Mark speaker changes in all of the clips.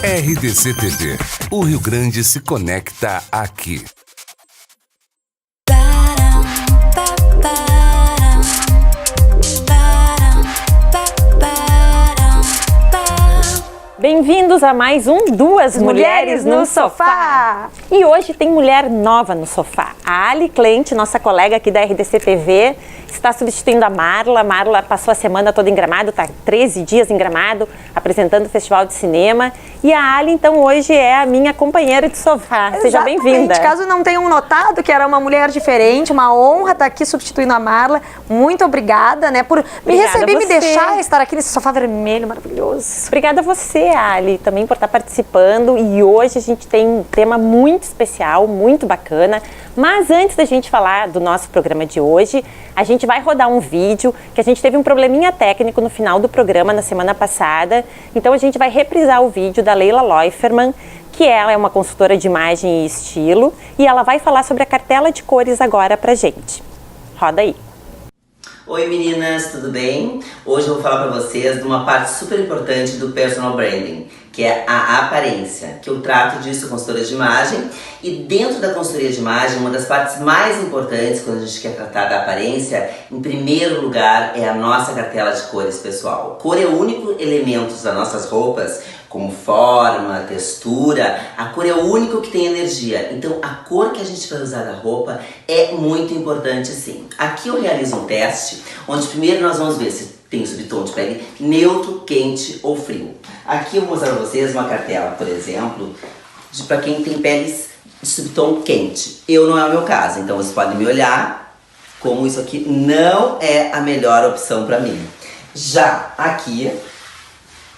Speaker 1: RDC TV. O Rio Grande se conecta aqui.
Speaker 2: Bem-vindos a mais um Duas Mulheres no Sofá. E hoje tem mulher nova no sofá. A Ali Clemente, nossa colega aqui da RDC TV, está substituindo a Marla. A Marla passou a semana toda em Gramado, está 13 dias em Gramado, apresentando o Festival de Cinema. E a Ali, então, hoje é a minha companheira de sofá. Seja bem-vinda.
Speaker 3: Caso não tenham notado que era uma mulher diferente, uma honra estar aqui substituindo a Marla. Muito obrigada, né, por me receber e me deixar estar aqui nesse sofá vermelho maravilhoso.
Speaker 2: Obrigada a você, Ali, também por estar participando. E hoje a gente tem um tema muito especial, muito bacana. Mas antes da gente falar do nosso programa de hoje, a gente vai rodar um vídeo que a gente teve um probleminha técnico no final do programa na semana passada. Então a gente vai reprisar o vídeo da Leila Leuferman, que ela é uma consultora de imagem e estilo, e ela vai falar sobre a cartela de cores agora pra gente. Roda aí.
Speaker 4: Oi meninas, tudo bem? Hoje eu vou falar para vocês de uma parte super importante do personal branding, que é a aparência, que eu trato disso consultora de imagem. E dentro da consultoria de imagem, uma das partes mais importantes quando a gente quer tratar da aparência, em primeiro lugar, é a nossa cartela de cores, pessoal. Cor é o único elemento das nossas roupas, como forma, textura, a cor é o único que tem energia. Então a cor que a gente vai usar na roupa é muito importante, sim. Aqui eu realizo um teste, onde primeiro nós vamos ver se tem o subtom de pele neutro, quente ou frio. Aqui eu vou mostrar para vocês uma cartela, por exemplo, para quem tem peles de subtom quente. Eu não é o meu caso, então vocês podem me olhar como isso aqui não é a melhor opção para mim. Já aqui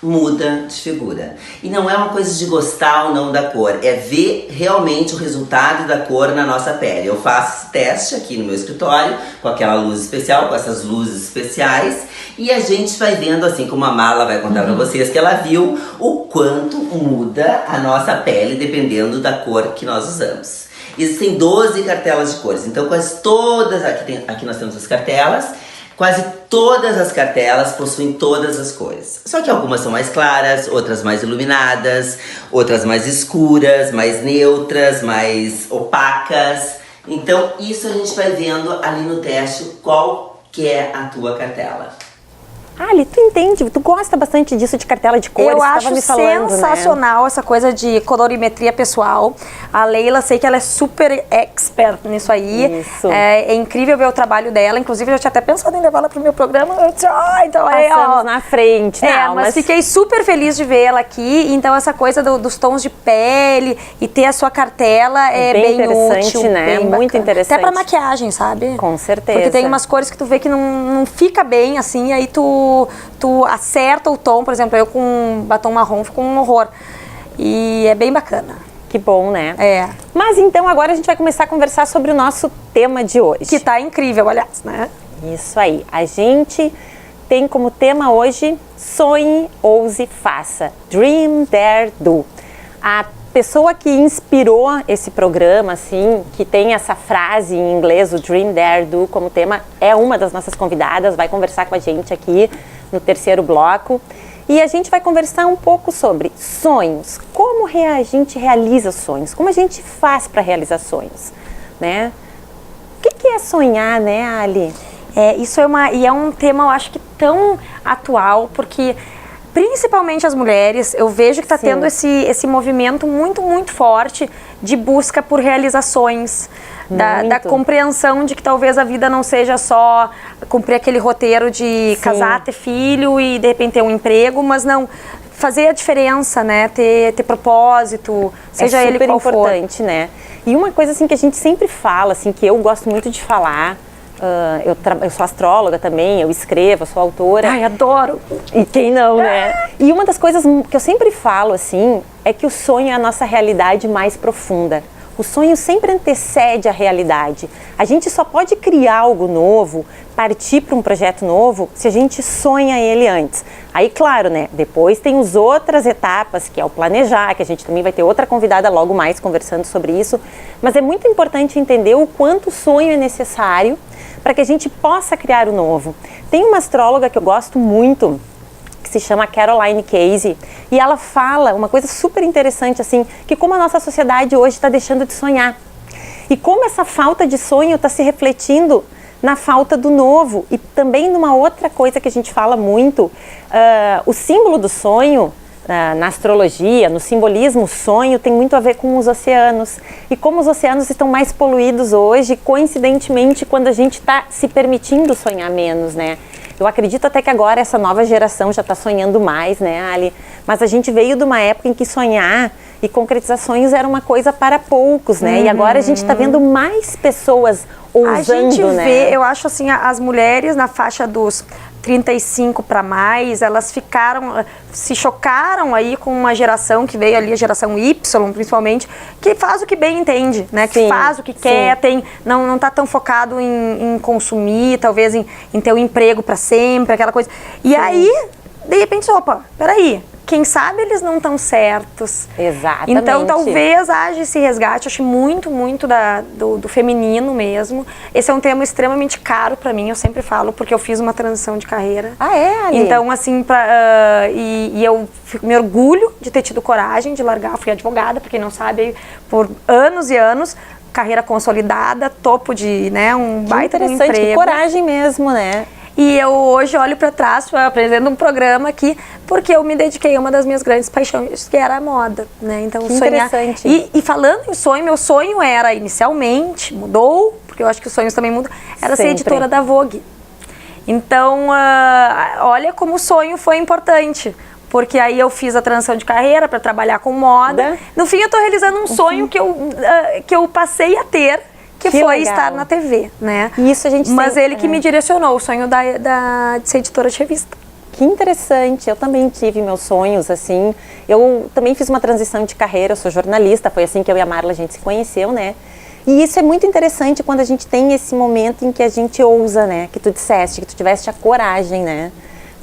Speaker 4: muda de figura. E não é uma coisa de gostar ou não da cor, é ver realmente o resultado da cor na nossa pele. Eu faço esse teste aqui no meu escritório, com aquela luz especial, com essas luzes especiais, e a gente vai vendo, assim como a Marla vai contar pra vocês, que ela viu o quanto muda a nossa pele dependendo da cor que nós usamos. Existem 12 cartelas de cores, então quase todas, aqui nós temos as cartelas. Quase todas as cartelas possuem todas as cores. Só que algumas são mais claras, outras mais iluminadas, outras mais escuras, mais neutras, mais opacas. Então isso a gente vai vendo ali no teste qual que é a tua cartela.
Speaker 2: Ali, tu entende, tu gosta bastante disso de cartela de cores.
Speaker 3: Eu acho sensacional, né? Essa coisa de colorimetria pessoal. A Leila, sei que ela é super expert nisso aí.
Speaker 2: Isso.
Speaker 3: É incrível ver o trabalho dela. Inclusive, eu já tinha até pensado em levá-la pro meu programa. Eu disse, então
Speaker 2: passamos na frente. Não,
Speaker 3: mas fiquei super feliz de ver ela aqui. Então, essa coisa dos tons de pele e ter a sua cartela é bem
Speaker 2: interessante,
Speaker 3: útil,
Speaker 2: né?
Speaker 3: Bem
Speaker 2: muito
Speaker 3: bacana.
Speaker 2: interessante.
Speaker 3: Até pra maquiagem, sabe?
Speaker 2: Com certeza.
Speaker 3: Porque tem umas cores que tu vê que não fica bem, assim, aí tu acerta o tom. Por exemplo, eu com batom marrom fico um horror. E é bem bacana.
Speaker 2: Que bom, né?
Speaker 3: É.
Speaker 2: Mas então agora a gente vai começar a conversar sobre o nosso tema de hoje.
Speaker 3: Que tá incrível, aliás, né?
Speaker 2: Isso aí. A gente tem como tema hoje sonhe, ouse, faça. Dream, dare, do. A pessoa que inspirou esse programa, assim, que tem essa frase em inglês, o Dream, Dare, Do, como tema, é uma das nossas convidadas, vai conversar com a gente aqui no terceiro bloco. E a gente vai conversar um pouco sobre sonhos, como a gente realiza sonhos, como a gente faz para realizar sonhos, né? O que é sonhar, né, Ali?
Speaker 3: Isso é um tema, eu acho que tão atual, porque principalmente as mulheres, eu vejo que está tendo esse movimento muito, muito forte de busca por realizações, da compreensão de que talvez a vida não seja só cumprir aquele roteiro de casar, ter filho e de repente ter um emprego, mas não, fazer a diferença, né? Ter propósito, seja ele qual for.
Speaker 2: É super importante, né? E uma coisa assim que a gente sempre fala, assim, que eu gosto muito de falar, eu sou astróloga também, eu escrevo, eu sou autora.
Speaker 3: Ai, adoro!
Speaker 2: E quem não, né? E uma das coisas que eu sempre falo, assim, é que o sonho é a nossa realidade mais profunda. O sonho sempre antecede a realidade. A gente só pode criar algo novo, partir para um projeto novo, se a gente sonha ele antes. Aí, claro, né? Depois tem as outras etapas, que é o planejar, que a gente também vai ter outra convidada logo mais conversando sobre isso. Mas é muito importante entender o quanto o sonho é necessário para que a gente possa criar o novo. Tem uma astróloga que eu gosto muito, que que se chama Caroline Casey, e ela fala uma coisa super interessante, assim, que como a nossa sociedade hoje está deixando de sonhar. E como essa falta de sonho está se refletindo na falta do novo. E também numa outra coisa que a gente fala muito, o símbolo do sonho, na astrologia, no simbolismo, o sonho tem muito a ver com os oceanos. E como os oceanos estão mais poluídos hoje, coincidentemente, quando a gente está se permitindo sonhar menos, né? Eu acredito até que agora essa nova geração já está sonhando mais, né, Ali? Mas a gente veio de uma época em que sonhar e concretizar sonhos era uma coisa para poucos, né? E agora a gente está vendo mais pessoas ousando,
Speaker 3: a gente
Speaker 2: né?
Speaker 3: vê, eu acho assim, as mulheres na faixa dos 35 para mais, elas se chocaram aí com uma geração que veio ali, a geração Y, principalmente, que faz o que bem entende, né? Que faz o que quer, não tá tão focado em consumir, talvez em ter um emprego para sempre, aquela coisa. E aí, de repente, opa, peraí, quem sabe eles não estão certos.
Speaker 2: Exatamente.
Speaker 3: Então, talvez haja esse resgate, acho muito do feminino mesmo. Esse é um tema extremamente caro para mim, eu sempre falo, porque eu fiz uma transição de carreira.
Speaker 2: Ah, é, Ali?
Speaker 3: Então, assim, e eu me orgulho de ter tido coragem de largar. Fui advogada, pra quem não sabe, por anos e anos, carreira consolidada, topo de, né, um baita de um emprego.
Speaker 2: Que coragem mesmo, né?
Speaker 3: E eu hoje olho para trás, apresento um programa aqui, porque eu me dediquei a uma das minhas grandes paixões, que era a moda, né? Então,
Speaker 2: que
Speaker 3: sonhar.
Speaker 2: Interessante.
Speaker 3: E falando em sonho, meu sonho era, inicialmente, mudou, porque eu acho que os sonhos também mudam, era ser editora da Vogue. Então, olha como o sonho foi importante. Porque aí eu fiz a transição de carreira para trabalhar com moda. No fim, eu estou realizando um sonho que eu passei a ter, que foi
Speaker 2: legal.
Speaker 3: estar na TV, né?
Speaker 2: Isso a gente
Speaker 3: Mas ele que me direcionou, o sonho de ser editora de revista.
Speaker 2: Que interessante, eu também tive meus sonhos, assim, eu também fiz uma transição de carreira, eu sou jornalista, foi assim que eu e a Marla a gente se conheceu, né? E isso é muito interessante quando a gente tem esse momento em que a gente ousa, né? Que tu disseste, que tu tiveste a coragem, né?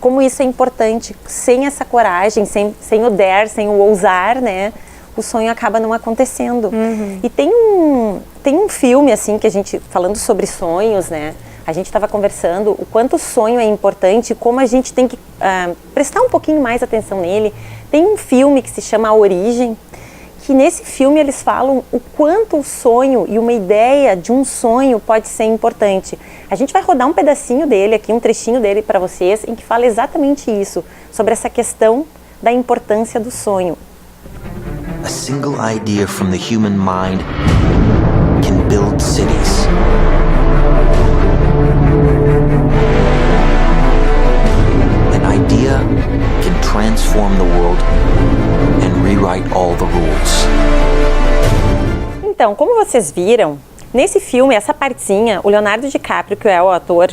Speaker 2: Como isso é importante, sem essa coragem, sem o dare, sem o ousar, né? O sonho acaba não acontecendo. E tem um filme, assim, que a gente, falando sobre sonhos, né? A gente estava conversando o quanto o sonho é importante, como a gente tem que prestar um pouquinho mais atenção nele. Tem um filme que se chama A Origem, que nesse filme eles falam o quanto o sonho e uma ideia de um sonho pode ser importante. A gente vai rodar um pedacinho dele aqui, um trechinho dele para vocês, em que fala exatamente isso, sobre essa questão da importância do sonho.
Speaker 5: A single idea from the human mind can build cities. An idea can transform the world and rewrite all the rules.
Speaker 2: Então, como vocês viram, nesse filme, essa partezinha, o Leonardo DiCaprio, que é o ator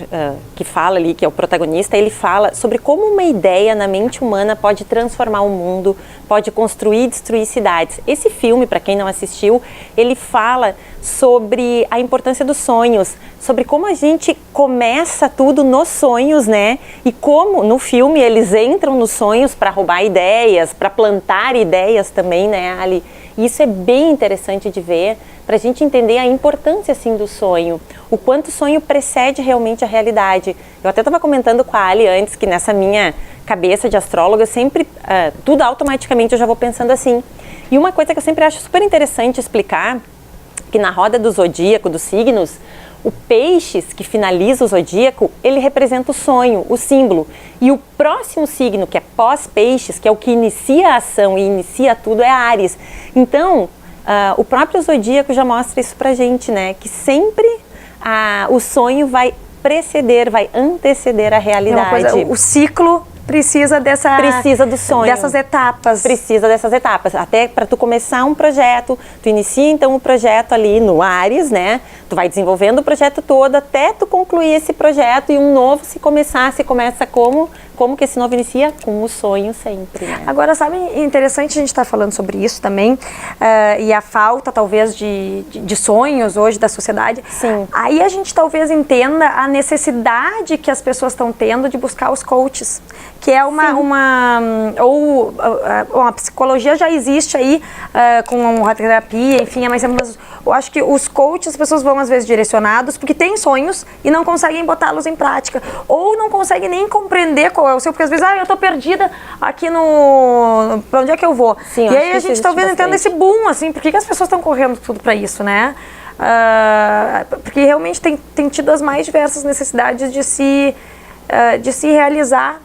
Speaker 2: que fala ali, que é o protagonista, ele fala sobre como uma ideia na mente humana pode transformar o mundo, pode construir e destruir cidades. Esse filme, para quem não assistiu, ele fala sobre a importância dos sonhos, sobre como a gente começa tudo nos sonhos, né? E como no filme eles entram nos sonhos para roubar ideias, para plantar ideias também, né, Ali? Isso é bem interessante de ver, para a gente entender a importância, assim, do sonho, o quanto o sonho precede realmente a realidade. Eu até estava comentando com a Ali antes, que nessa minha cabeça de astróloga, eu sempre, tudo automaticamente eu já vou pensando assim. E uma coisa que eu sempre acho super interessante explicar, que na roda do zodíaco, dos signos, o peixes, que finaliza o zodíaco, ele representa o sonho, o símbolo. E o próximo signo, que é pós-peixes, que é o que inicia a ação e inicia tudo, é Áries. Então, o próprio zodíaco já mostra isso pra gente, né? Que sempre o sonho vai preceder, vai anteceder a realidade.
Speaker 3: O ciclo precisa
Speaker 2: do sonho,
Speaker 3: dessas etapas.
Speaker 2: Precisa dessas etapas. Até para tu começar um projeto, tu inicia então o projeto ali no Áries, né? Tu vai desenvolvendo o projeto todo até tu concluir esse projeto e um novo se começa como que esse novo inicia? Com o sonho sempre, né?
Speaker 3: Agora, sabe, interessante a gente estar falando sobre isso também, e a falta, talvez, de sonhos hoje da sociedade.
Speaker 2: Sim.
Speaker 3: Aí a gente talvez entenda a necessidade que as pessoas estão tendo de buscar os coaches, que é a psicologia já existe aí, com a terapia, enfim, mas eu acho que os coaches, as pessoas vão às vezes direcionados porque têm sonhos e não conseguem botá-los em prática, ou não conseguem nem compreender qual é o seu, porque às vezes, eu tô perdida aqui pra onde é que eu vou?
Speaker 2: Sim,
Speaker 3: e aí a gente talvez entenda esse boom, assim, por que as pessoas estão correndo tudo pra isso, né? Porque realmente tem tido as mais diversas necessidades de se realizar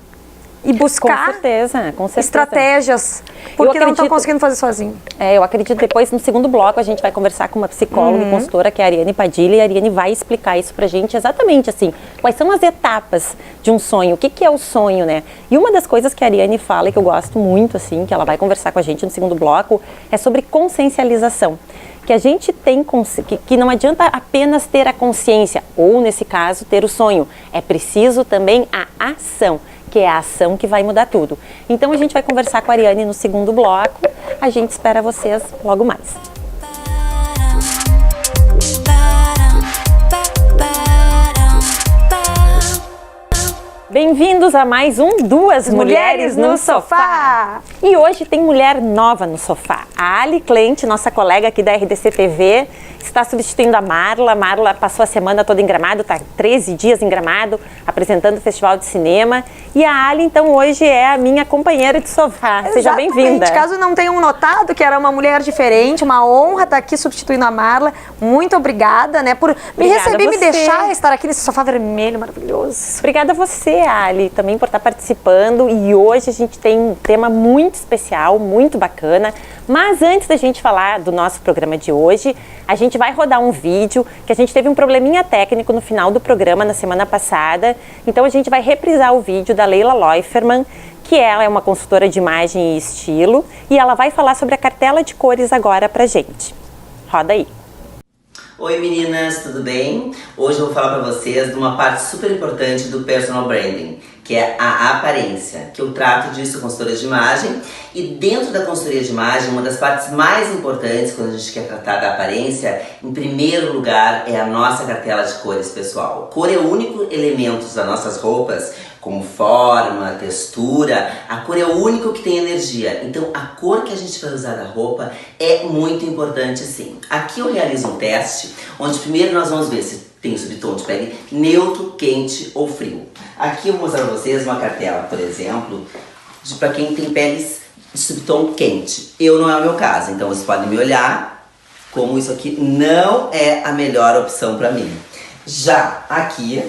Speaker 3: e buscar
Speaker 2: com certeza.
Speaker 3: estratégias, porque não estão conseguindo fazer sozinho.
Speaker 2: Eu acredito depois, no segundo bloco, a gente vai conversar com uma psicóloga e consultora, que é a Ariane Padilha, e a Ariane vai explicar isso pra gente exatamente, assim, quais são as etapas de um sonho, o que é o sonho, né? E uma das coisas que a Ariane fala, e que eu gosto muito, assim, que ela vai conversar com a gente no segundo bloco, é sobre consciencialização. Que a gente tem, que não adianta apenas ter a consciência, ou nesse caso, ter o sonho. É preciso também a ação, que é a ação que vai mudar tudo. Então a gente vai conversar com a Ariane no segundo bloco, a gente espera vocês logo mais. Bem-vindos a mais um Duas Mulheres no Sofá. E hoje tem mulher nova no sofá. A Ali Clemente, nossa colega aqui da RDC TV, está substituindo a Marla. A Marla passou a semana toda em Gramado, está 13 dias em Gramado, apresentando o Festival de Cinema. E a Ali, então, hoje é a minha companheira de sofá. Seja bem-vinda.
Speaker 3: Caso não tenham notado que era uma mulher diferente, uma honra estar aqui substituindo a Marla. Muito obrigada, né, por me receber e me deixar estar aqui nesse sofá vermelho maravilhoso.
Speaker 2: Obrigada a você, Ali, também por estar participando. E hoje a gente tem um tema muito especial, muito bacana. Mas antes da gente falar do nosso programa de hoje, a gente vai rodar um vídeo que a gente teve um probleminha técnico no final do programa na semana passada. Então a gente vai reprisar o vídeo da Leila Leuferman, que ela é uma consultora de imagem e estilo, e ela vai falar sobre a cartela de cores agora pra gente. Roda aí.
Speaker 4: Oi meninas, tudo bem? Hoje eu vou falar pra vocês de uma parte super importante do personal branding, que é a aparência, que eu trato disso consultoria de imagem, e dentro da consultoria de imagem, uma das partes mais importantes quando a gente quer tratar da aparência, em primeiro lugar, é a nossa cartela de cores, pessoal. Cor é o único elemento das nossas roupas, como forma, textura, a cor é o único que tem energia. Então a cor que a gente vai usar na roupa é muito importante sim. Aqui eu realizo um teste, onde primeiro nós vamos ver se tem o subtom de pele neutro, quente ou frio. Aqui eu vou mostrar pra vocês uma cartela, por exemplo, para quem tem peles de subtom quente. Não é o meu caso, então vocês podem me olhar como isso aqui não é a melhor opção para mim. Já aqui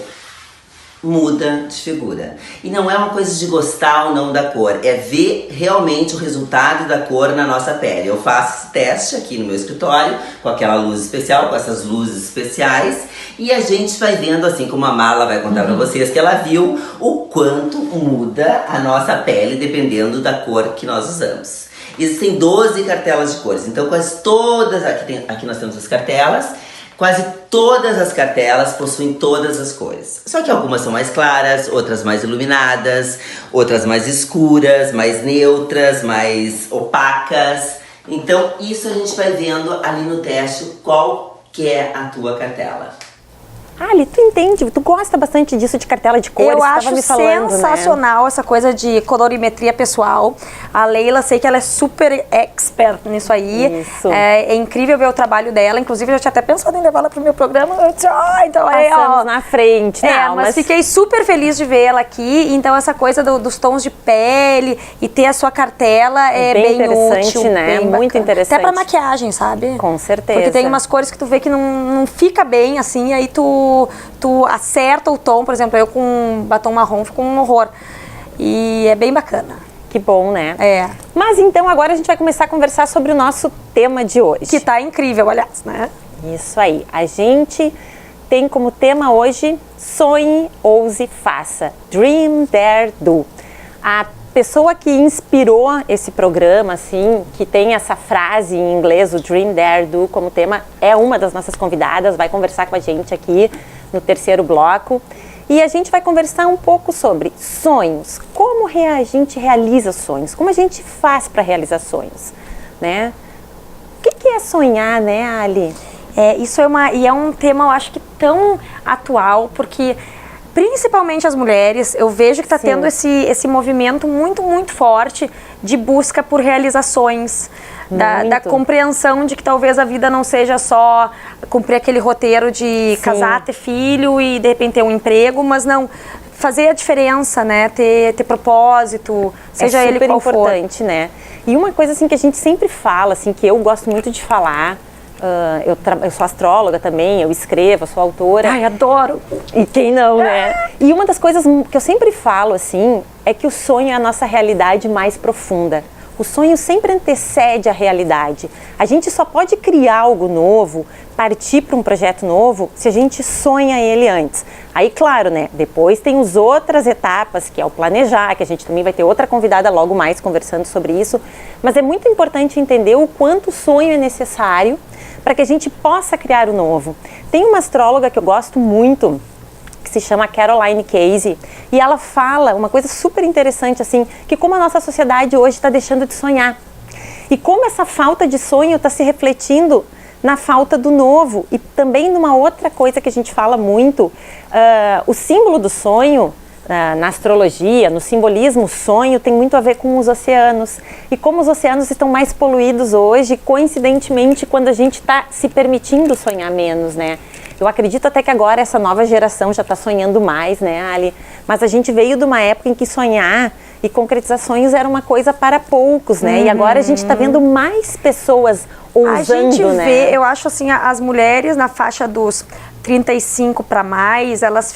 Speaker 4: muda de figura. E não é uma coisa de gostar ou não da cor, é ver realmente o resultado da cor na nossa pele. Eu faço esse teste aqui no meu escritório, com aquela luz especial, com essas luzes especiais, e a gente vai vendo, assim como a Marla vai contar pra vocês, que ela viu o quanto muda a nossa pele dependendo da cor que nós usamos. Existem 12 cartelas de cores, então quase todas, aqui nós temos as cartelas, quase todas as cartelas possuem todas as cores. Só que algumas são mais claras, outras mais iluminadas, outras mais escuras, mais neutras, mais opacas. Então isso a gente vai vendo ali no teste qual que é a tua cartela.
Speaker 2: Ali, tu entende, tu gosta bastante disso de cartela de cores.
Speaker 3: Eu acho sensacional, né? Essa coisa de colorimetria pessoal. A Leila, sei que ela é super expert nisso aí.
Speaker 2: Isso.
Speaker 3: É incrível ver o trabalho dela. Inclusive, eu já tinha até pensado em levá-la pro meu programa. Eu disse, então
Speaker 2: passamos na frente. Não,
Speaker 3: mas fiquei super feliz de ver ela aqui. Então, essa coisa dos tons de pele e ter a sua cartela é bem
Speaker 2: interessante,
Speaker 3: útil,
Speaker 2: né?
Speaker 3: Bem
Speaker 2: muito
Speaker 3: bacana.
Speaker 2: interessante.
Speaker 3: Até pra maquiagem, sabe?
Speaker 2: Com certeza.
Speaker 3: Porque tem umas cores que tu vê que não fica bem, assim, aí tu acerta o tom, por exemplo, eu com batom marrom fico um horror. E é bem bacana.
Speaker 2: Que bom, né?
Speaker 3: É.
Speaker 2: Mas então agora a gente vai começar a conversar sobre o nosso tema de hoje.
Speaker 3: Que tá incrível, aliás, né?
Speaker 2: Isso aí. A gente tem como tema hoje Sonhe, Ouse, Faça. Dream, Dare, Do. A pessoa que inspirou esse programa, assim, que tem essa frase em inglês, o Dream, Dare, Do, como tema, é uma das nossas convidadas, vai conversar com a gente aqui no terceiro bloco. E a gente vai conversar um pouco sobre sonhos, como a gente realiza sonhos, como a gente faz para realizar sonhos, né? O que é sonhar, né, Ali?
Speaker 3: Isso é um tema, eu acho que tão atual, porque principalmente as mulheres, eu vejo que está tendo esse movimento muito, muito forte de busca por realizações, da compreensão de que talvez a vida não seja só cumprir aquele roteiro de casar, ter filho e de repente ter um emprego, mas não, fazer a diferença, né? Ter propósito, seja ele qual for. É super importante,
Speaker 2: né? E uma coisa assim que a gente sempre fala, assim, que eu gosto muito de falar, eu sou astróloga também, eu escrevo, sou autora.
Speaker 3: Ai, adoro!
Speaker 2: E quem não, né? E uma das coisas que eu sempre falo, assim, é que o sonho é a nossa realidade mais profunda. O sonho sempre antecede a realidade. A gente só pode criar algo novo, partir para um projeto novo, se a gente sonha ele antes. Aí, claro, né? Depois tem as outras etapas, que é o planejar, que a gente também vai ter outra convidada logo mais conversando sobre isso. Mas é muito importante entender o quanto o sonho é necessário para que a gente possa criar o novo. Tem uma astróloga que eu gosto muito, que se chama Caroline Casey, e ela fala uma coisa super interessante, assim, que como a nossa sociedade hoje está deixando de sonhar. E como essa falta de sonho está se refletindo na falta do novo. E também numa outra coisa que a gente fala muito, o símbolo do sonho, na astrologia, no simbolismo, o sonho tem muito a ver com os oceanos. E como os oceanos estão mais poluídos hoje, coincidentemente, quando a gente está se permitindo sonhar menos, né? Eu acredito até que agora essa nova geração já está sonhando mais, né, Ali? Mas a gente veio de uma época em que sonhar e concretizar sonhos era uma coisa para poucos, né? E agora a gente está vendo mais pessoas ousando,
Speaker 3: a gente
Speaker 2: né?
Speaker 3: vê, eu acho assim, as mulheres na faixa dos 35 para mais, elas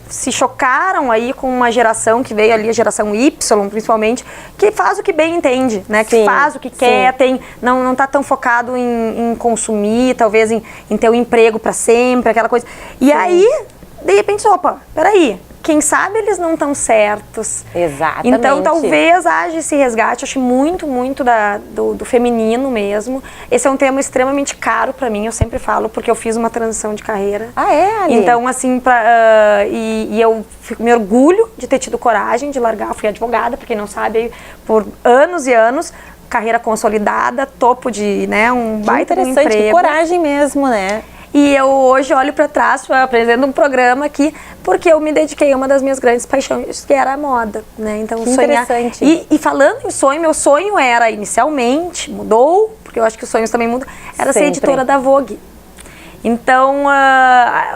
Speaker 3: se chocaram aí com uma geração que veio ali, a geração Y, principalmente, que faz o que bem entende, né? Que faz o que quer, não tá tão focado em consumir, talvez em ter um emprego para sempre, aquela coisa. E aí, de repente, opa, peraí, quem sabe eles não estão certos.
Speaker 2: Exatamente.
Speaker 3: Então, talvez haja esse resgate, acho muito, muito do feminino mesmo. Esse é um tema extremamente caro para mim, eu sempre falo, porque eu fiz uma transição de carreira.
Speaker 2: Ah, é, Ali?
Speaker 3: Então, assim, e eu me orgulho de ter tido coragem de largar. Fui advogada, pra quem não sabe, por anos e anos, carreira consolidada, topo de, né, um baita de um emprego.
Speaker 2: Que coragem mesmo, né?
Speaker 3: E eu hoje olho para trás, eu apresento um programa aqui, porque eu me dediquei a uma das minhas grandes paixões, que era a moda, né? Então,
Speaker 2: que
Speaker 3: sonhar.
Speaker 2: Interessante.
Speaker 3: E falando em sonho, meu sonho era, inicialmente, mudou, porque eu acho que os sonhos também mudam, era ser editora da Vogue. Então,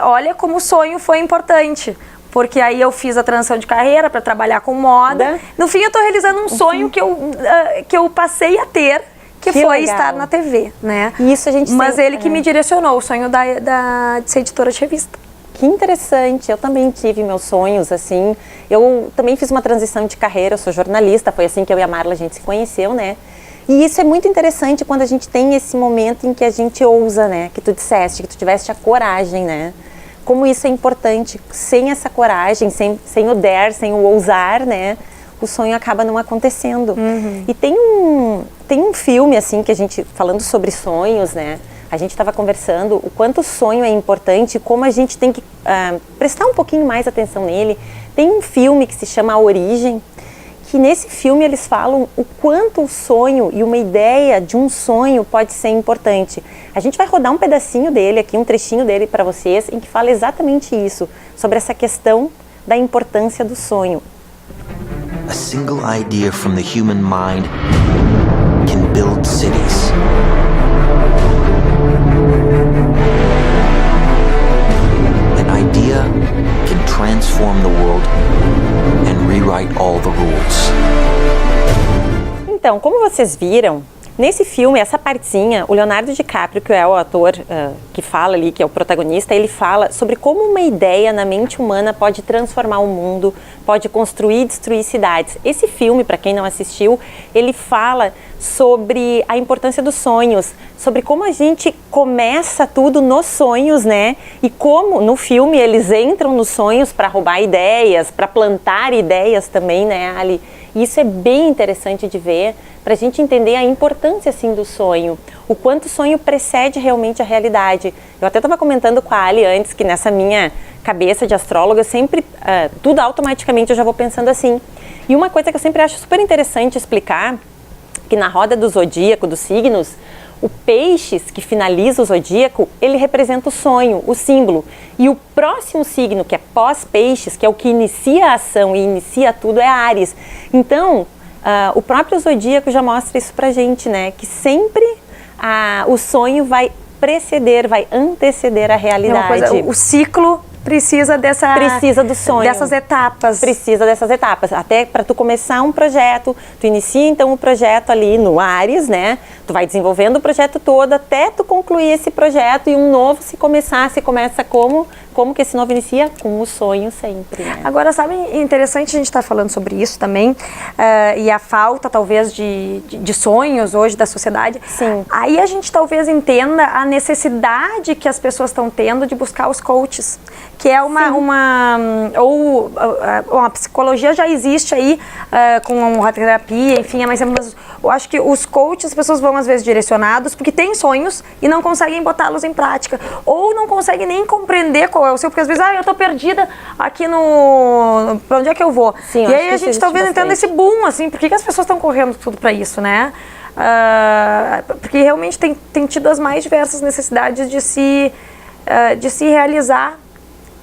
Speaker 3: olha como o sonho foi importante. Porque aí eu fiz a transição de carreira para trabalhar com moda. No fim, eu estou realizando um sonho que eu passei a ter, que foi legal. Estar na TV, né?
Speaker 2: Isso a gente
Speaker 3: Mas ele que me direcionou, o sonho de ser editora de revista.
Speaker 2: Que interessante, eu também tive meus sonhos, assim, eu também fiz uma transição de carreira, eu sou jornalista, foi assim que eu e a Marla a gente se conheceu, né? E isso é muito interessante quando a gente tem esse momento em que a gente ousa, né? Que tu disseste, que tu tiveste a coragem, né? Como isso é importante, sem essa coragem, sem o dare, sem o ousar, né? O sonho acaba não acontecendo. E tem um filme, assim, que a gente, falando sobre sonhos, né? A gente estava conversando o quanto o sonho é importante, como a gente tem que prestar um pouquinho mais atenção nele. Tem um filme que se chama A Origem, que nesse filme eles falam o quanto o sonho e uma ideia de um sonho pode ser importante. A gente vai rodar um pedacinho dele aqui, um trechinho dele para vocês, em que fala exatamente isso, sobre essa questão da importância do sonho.
Speaker 5: A single idea from the human mind can build cities. An idea can transform the world and rewrite all the rules.
Speaker 2: Então, como vocês viram, nesse filme, essa partezinha, o Leonardo DiCaprio, que é o ator que fala ali, que é o protagonista, ele fala sobre como uma ideia na mente humana pode transformar o mundo, pode construir e destruir cidades. Esse filme, para quem não assistiu, ele fala sobre a importância dos sonhos, sobre como a gente começa tudo nos sonhos, né? E como no filme eles entram nos sonhos para roubar ideias, para plantar ideias também, né, Ali? Isso é bem interessante de ver, para a gente entender a importância, assim, do sonho, o quanto o sonho precede realmente a realidade. Eu até estava comentando com a Ali antes, que nessa minha cabeça de astróloga, eu sempre, tudo automaticamente eu já vou pensando assim. E uma coisa que eu sempre acho super interessante explicar, que na roda do zodíaco, dos signos, O peixes, que finaliza o zodíaco, ele representa o sonho, o símbolo. E o próximo signo, que é pós-peixes, que é o que inicia a ação e inicia tudo, é Áries. Então, o próprio zodíaco já mostra isso pra gente, né? Que sempre o sonho vai preceder, vai anteceder a realidade.
Speaker 3: O ciclo precisa
Speaker 2: do sonho,
Speaker 3: dessas etapas.
Speaker 2: Precisa dessas etapas. Até para tu começar um projeto, tu inicia então o projeto ali no Áries, né? Tu vai desenvolvendo o projeto todo até tu concluir esse projeto e um novo se começa como que esse novo inicia? Com o sonho sempre, né?
Speaker 3: Agora, sabe, interessante a gente estar falando sobre isso também, e a falta, talvez, de sonhos hoje da sociedade.
Speaker 2: Sim.
Speaker 3: Aí a gente talvez entenda a necessidade que as pessoas estão tendo de buscar os coaches, que é a psicologia já existe aí, com a terapia, enfim, mas eu acho que os coaches, as pessoas vão às vezes direcionados porque têm sonhos e não conseguem botá-los em prática, ou não conseguem nem compreender qual é o seu, porque às vezes, eu tô perdida aqui pra onde é que eu vou?
Speaker 2: Sim,
Speaker 3: e aí a gente talvez entenda esse boom, assim, por que as pessoas estão correndo tudo pra isso, né? Porque realmente tem tido as mais diversas necessidades de se realizar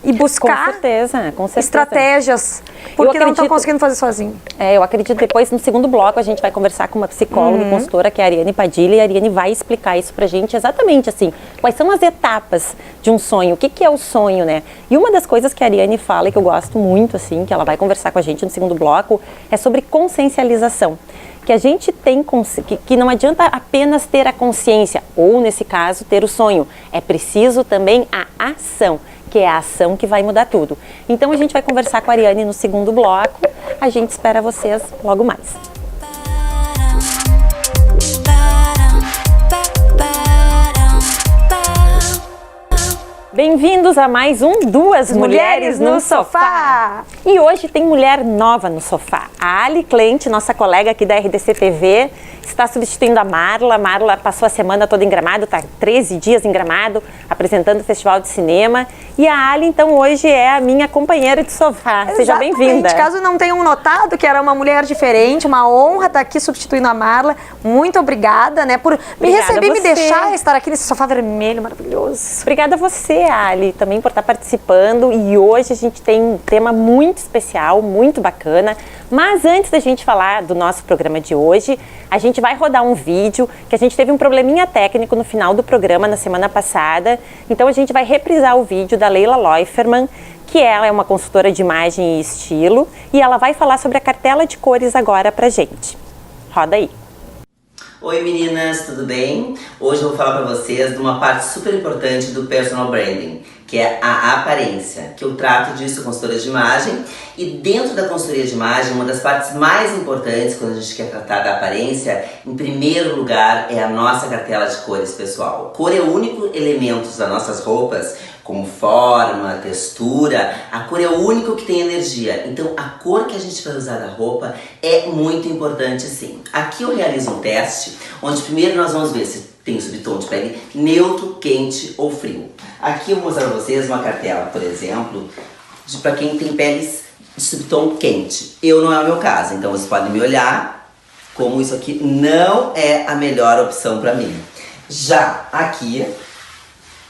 Speaker 3: e buscar
Speaker 2: com certeza.
Speaker 3: estratégias, porque não estão conseguindo fazer sozinho.
Speaker 2: Eu acredito depois, no segundo bloco, a gente vai conversar com uma psicóloga e consultora, que é a Ariane Padilha, e a Ariane vai explicar isso pra gente exatamente assim, quais são as etapas de um sonho, o que é o sonho, né? E uma das coisas que a Ariane fala, e que eu gosto muito, assim, que ela vai conversar com a gente no segundo bloco, é sobre consciencialização. Que a gente tem, que não adianta apenas ter a consciência, ou nesse caso, ter o sonho. É preciso também a ação, que é a ação que vai mudar tudo. Então a gente vai conversar com a Ariane no segundo bloco. A gente espera vocês logo mais. Bem-vindos a mais um Duas Mulheres no Sofá. E hoje tem mulher nova no sofá. A Ali Clente, nossa colega aqui da RDC TV, está substituindo a Marla. A Marla passou a semana toda em Gramado, está 13 dias em Gramado, apresentando o Festival de Cinema. E a Ali, então, hoje é a minha companheira de sofá. Seja bem-vinda.
Speaker 3: Caso não tenham notado que era uma mulher diferente, uma honra estar aqui substituindo a Marla. Muito obrigada, né, por me receber e me deixar estar aqui nesse sofá vermelho maravilhoso.
Speaker 2: Obrigada a você, Ali, também por estar participando. E hoje a gente tem um tema muito especial, muito bacana. Mas antes da gente falar do nosso programa de hoje, a gente vai rodar um vídeo que a gente teve um probleminha técnico no final do programa na semana passada. Então a gente vai reprisar o vídeo da Leila Leuferman, que ela é uma consultora de imagem e estilo, e ela vai falar sobre a cartela de cores agora pra gente. Roda aí.
Speaker 4: Oi meninas, tudo bem? Hoje eu vou falar pra vocês de uma parte super importante do personal branding, que é a aparência, que eu trato disso consultora de imagem, e dentro da consultoria de imagem, uma das partes mais importantes quando a gente quer tratar da aparência, em primeiro lugar, é a nossa cartela de cores, pessoal. Cor é o único elemento das nossas roupas, como forma, textura, a cor é o único que tem energia. Então a cor que a gente vai usar na roupa é muito importante sim. Aqui eu realizo um teste, onde primeiro nós vamos ver se tem subtom de pele neutro, quente ou frio. Aqui eu vou mostrar pra vocês uma cartela, por exemplo, para quem tem peles de subtom quente. Eu não é o meu caso, então vocês podem me olhar como isso aqui não é a melhor opção para mim. Já aqui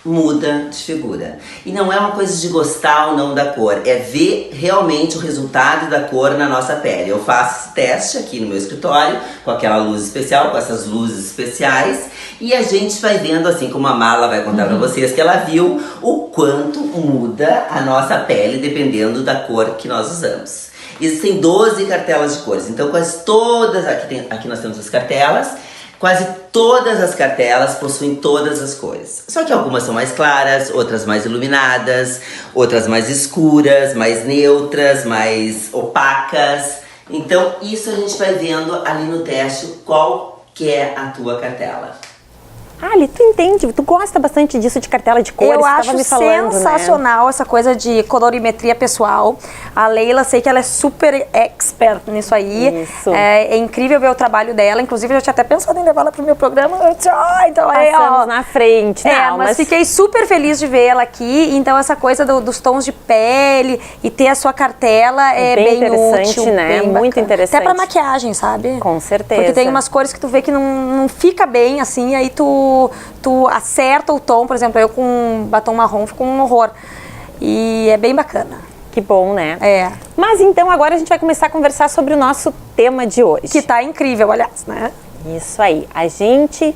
Speaker 4: muda de figura. E não é uma coisa de gostar ou não da cor, é ver realmente o resultado da cor na nossa pele. Eu faço esse teste aqui no meu escritório, com aquela luz especial, com essas luzes especiais, e a gente vai vendo, assim como a Marla vai contar pra vocês, que ela viu o quanto muda a nossa pele dependendo da cor que nós usamos. Existem 12 cartelas de cores, então quase todas, aqui nós temos as cartelas, quase todas as cartelas possuem todas as cores. Só que algumas são mais claras, outras mais iluminadas, outras mais escuras, mais neutras, mais opacas. Então isso a gente vai vendo ali no teste qual que é a tua cartela.
Speaker 2: Ali, tu entende, tu gosta bastante disso de cartela de cores,
Speaker 3: Eu
Speaker 2: tu
Speaker 3: acho
Speaker 2: tava me falando,
Speaker 3: sensacional essa coisa de colorimetria pessoal. A Leila, sei que ela é super expert nisso aí.
Speaker 2: Isso.
Speaker 3: É incrível ver o trabalho dela. Inclusive, eu já tinha até pensado em levá-la pro meu programa. Eu disse, então aí,
Speaker 2: Passamos na frente. Não,
Speaker 3: mas fiquei super feliz de ver ela aqui. Então, essa coisa dos tons de pele e ter a sua cartela é bem
Speaker 2: interessante,
Speaker 3: útil,
Speaker 2: né?
Speaker 3: bem
Speaker 2: Muito
Speaker 3: bacana.
Speaker 2: interessante.
Speaker 3: Até pra maquiagem, sabe?
Speaker 2: Com certeza.
Speaker 3: Porque tem umas cores que tu vê que não fica bem, assim, aí tu acerta o tom. Por exemplo, eu com batom marrom fico um horror. E é bem bacana.
Speaker 2: Que bom, né?
Speaker 3: É.
Speaker 2: Mas então agora a gente vai começar a conversar sobre o nosso tema de hoje.
Speaker 3: Que tá incrível, aliás, né?
Speaker 2: Isso aí. A gente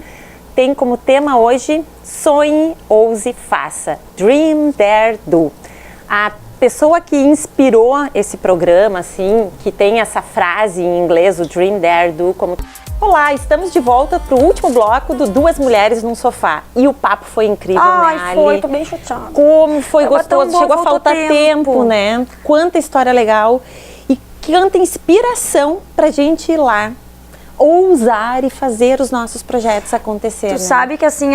Speaker 2: tem como tema hoje sonhe, ouse, faça. Dream, dare, do. A pessoa que inspirou esse programa, assim, que tem essa frase em inglês, o Dream, dare, do, como... Olá, estamos de volta para o último bloco do Duas Mulheres num Sofá. E o papo foi incrível, né, Ali?
Speaker 3: Foi, tô bem chateada.
Speaker 2: Como foi
Speaker 3: Tava
Speaker 2: gostoso,
Speaker 3: tão bom,
Speaker 2: chegou a
Speaker 3: faltou
Speaker 2: faltar tempo, né? Quanta história legal e quanta inspiração pra gente ir lá, ousar e fazer os nossos projetos acontecer.
Speaker 3: Tu
Speaker 2: né?
Speaker 3: sabe que assim,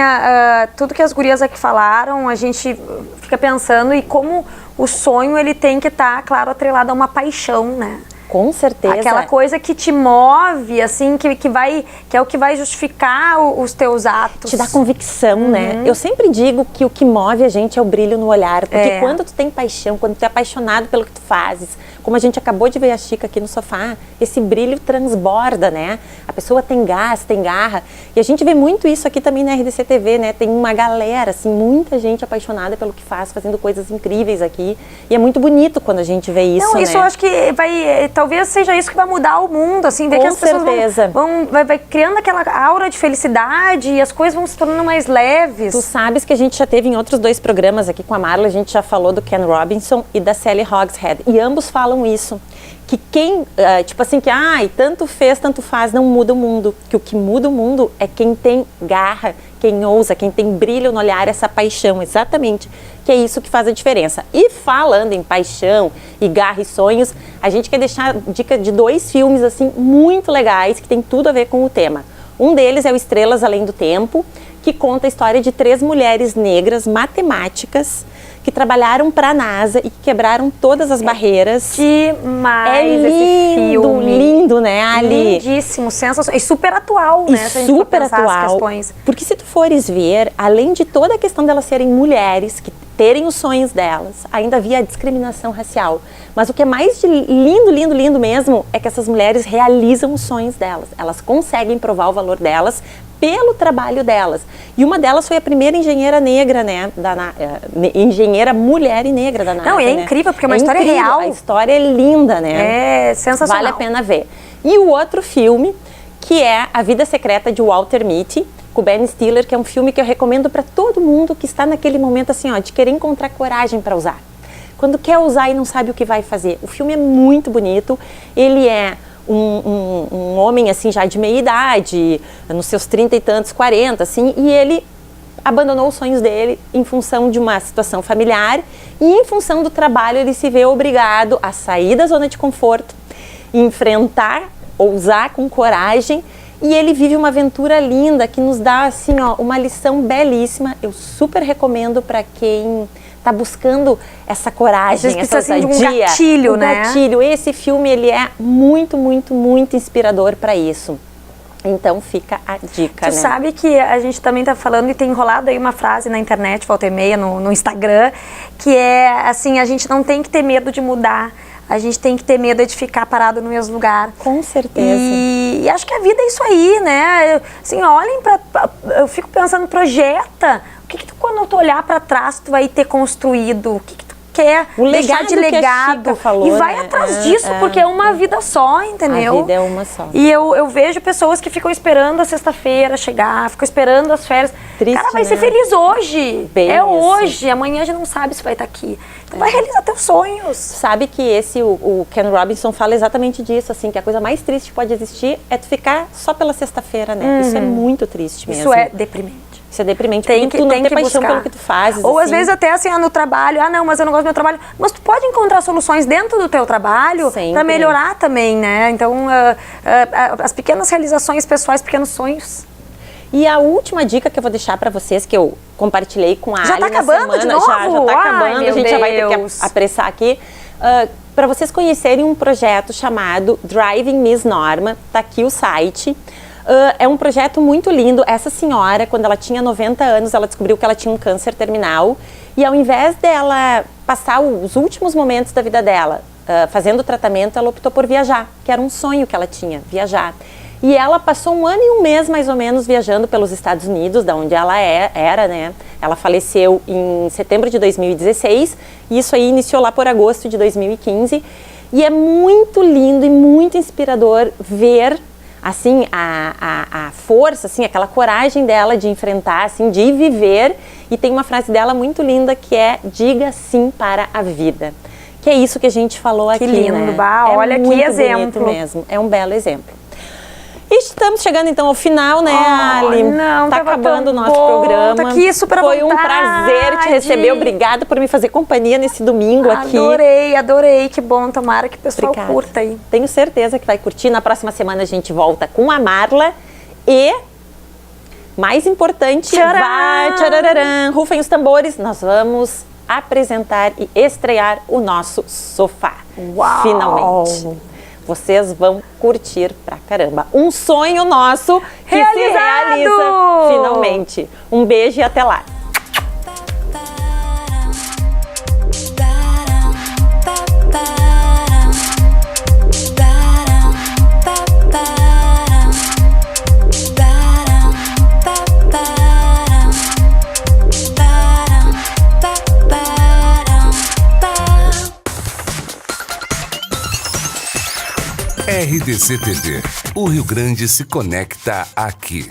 Speaker 3: tudo que as gurias aqui falaram, a gente fica pensando e como o sonho ele tem que estar, claro, atrelado a uma paixão, né?
Speaker 2: Com certeza.
Speaker 3: Aquela coisa que te move, assim, que é o que vai justificar os teus atos.
Speaker 2: Te dá convicção, né? Eu sempre digo que o que move a gente é o brilho no olhar. Porque quando tu tem paixão, quando tu é apaixonado pelo que tu fazes, como a gente acabou de ver a Chica aqui no sofá, esse brilho transborda, né? A pessoa tem gás, tem garra. E a gente vê muito isso aqui também na RDC TV, né? Tem uma galera, assim, muita gente apaixonada pelo que faz, fazendo coisas incríveis aqui. E é muito bonito quando a gente vê isso,
Speaker 3: Não, isso
Speaker 2: né?
Speaker 3: eu acho que talvez seja isso que vai mudar o mundo, assim, ver que as pessoas vai criando aquela aura de felicidade e as coisas vão se tornando mais leves.
Speaker 2: Tu sabes que a gente já teve em outros 2 programas aqui com a Marla, a gente já falou do Ken Robinson e da Sally Hogshead, e ambos falam isso, que quem, tipo assim, que tanto fez, tanto faz, não muda o mundo, que o que muda o mundo é quem tem garra, quem ousa, quem tem brilho no olhar, essa paixão, exatamente, que é isso que faz a diferença. E falando em paixão e garra e sonhos, a gente quer deixar dica de 2 filmes, assim, muito legais, que tem tudo a ver com o tema. Um deles é o Estrelas Além do Tempo, que conta a história de 3 mulheres negras matemáticas que trabalharam para a NASA e que quebraram todas as barreiras.
Speaker 3: Demais
Speaker 2: esse filme. Lindo, né, Ali?
Speaker 3: Lindíssimo, sensacional. E super atual, né?
Speaker 2: E super atual. Porque se tu fores ver, além de toda a questão delas serem mulheres, que terem os sonhos delas, ainda havia a discriminação racial. Mas o que é mais lindo, lindo, lindo mesmo, é que essas mulheres realizam os sonhos delas. Elas conseguem provar o valor delas pelo trabalho delas. E uma delas foi a primeira engenheira negra, né? Engenheira mulher e negra da NASA.
Speaker 3: Não, é incrível, porque é uma história real.
Speaker 2: A história é linda, né?
Speaker 3: É sensacional.
Speaker 2: Vale a pena ver. E o outro filme, que é A Vida Secreta de Walter Mitty, com o Ben Stiller, que é um filme que eu recomendo para todo mundo que está naquele momento assim, ó, de querer encontrar coragem para usar. Quando quer usar e não sabe o que vai fazer. O filme é muito bonito, ele é um homem assim já de meia idade, nos seus 30 e tantos, 40, assim, e ele abandonou os sonhos dele em função de uma situação familiar e em função do trabalho ele se vê obrigado a sair da zona de conforto, enfrentar, ousar com coragem, e ele vive uma aventura linda que nos dá assim, ó, uma lição belíssima. Eu super recomendo para quem tá buscando essa coragem, essa ousadia,
Speaker 3: de um gatilho, né?
Speaker 2: Gatilho. Esse filme ele é muito, muito, muito inspirador para isso. Então fica a dica,
Speaker 3: Tu sabe que a gente também tá falando e tem enrolado aí uma frase na internet, volta e meia, no Instagram, que é assim, a gente não tem que ter medo de mudar. A gente tem que ter medo de ficar parado no mesmo lugar.
Speaker 2: Com certeza.
Speaker 3: E acho que a vida é isso aí, né? Assim, olhem pra... Eu fico pensando, projeta. O que tu, quando tu olhar pra trás, tu vai ter construído? O que tu quer deixar de legado?
Speaker 2: Que a Chica falou,
Speaker 3: e vai
Speaker 2: né?
Speaker 3: atrás disso, porque é uma vida só, entendeu?
Speaker 2: A vida é uma só.
Speaker 3: E eu vejo pessoas que ficam esperando a sexta-feira chegar, ficam esperando as férias.
Speaker 2: Triste,
Speaker 3: cara, vai
Speaker 2: né?
Speaker 3: ser feliz hoje.
Speaker 2: Bem
Speaker 3: é
Speaker 2: isso.
Speaker 3: Hoje. Amanhã a gente não sabe se vai estar aqui. Então vai realizar teus sonhos.
Speaker 2: Sabe que o Ken Robinson fala exatamente disso, assim, que a coisa mais triste que pode existir é tu ficar só pela sexta-feira, né? Isso é muito triste mesmo.
Speaker 3: Isso é deprimente.
Speaker 2: Isso é deprimente,
Speaker 3: Tem
Speaker 2: porque tu não ter paixão
Speaker 3: buscar.
Speaker 2: pelo que tu fazes.
Speaker 3: Ou às
Speaker 2: assim.
Speaker 3: vezes até assim, no trabalho, não, mas eu não gosto do meu trabalho. Mas tu pode encontrar soluções dentro do teu trabalho para melhorar também, né? Então, as pequenas realizações pessoais, pequenos sonhos.
Speaker 2: E a última dica que eu vou deixar para vocês, que eu compartilhei com a Ali
Speaker 3: Já tá
Speaker 2: na
Speaker 3: acabando
Speaker 2: semana,
Speaker 3: de novo?
Speaker 2: já tá
Speaker 3: Ai,
Speaker 2: acabando,
Speaker 3: meu
Speaker 2: a gente já vai ter que
Speaker 3: Deus.
Speaker 2: apressar aqui. Para vocês conhecerem um projeto chamado Driving Miss Norma, tá aqui o site. É um projeto muito lindo. Essa senhora, quando ela tinha 90 anos, ela descobriu que ela tinha um câncer terminal. E ao invés dela passar os últimos momentos da vida dela fazendo o tratamento, ela optou por viajar, que era um sonho que ela tinha, viajar. E ela passou 1 ano e 1 mês, mais ou menos, viajando pelos Estados Unidos, da onde ela era, né? Ela faleceu em setembro de 2016, e isso aí iniciou lá por agosto de 2015. E é muito lindo e muito inspirador ver, assim, a força, assim, aquela coragem dela de enfrentar, assim, de viver. E tem uma frase dela muito linda que é: diga sim para a vida. Que é isso que a gente falou aqui,
Speaker 3: lindo,
Speaker 2: né?
Speaker 3: bah, olha que exemplo
Speaker 2: Mesmo, é um belo exemplo. E estamos chegando então ao final, né, Ali?
Speaker 3: Não,
Speaker 2: tá
Speaker 3: tava
Speaker 2: acabando o
Speaker 3: tão
Speaker 2: nosso
Speaker 3: bom,
Speaker 2: programa.
Speaker 3: tá aqui super à
Speaker 2: Foi um
Speaker 3: vontade.
Speaker 2: prazer te receber. Obrigada por me fazer companhia nesse domingo aqui.
Speaker 3: Adorei, que bom. Tomara que o pessoal
Speaker 2: Obrigada.
Speaker 3: curta aí.
Speaker 2: Tenho certeza que vai curtir. Na próxima semana a gente volta com a Marla e, mais importante, tchararã, rufem os tambores, nós vamos apresentar e estrear o nosso sofá.
Speaker 3: Uau!
Speaker 2: Finalmente. Vocês vão curtir pra caramba. Um sonho nosso que se realiza finalmente. Um beijo e até lá.
Speaker 1: RDC TV. O Rio Grande se conecta aqui.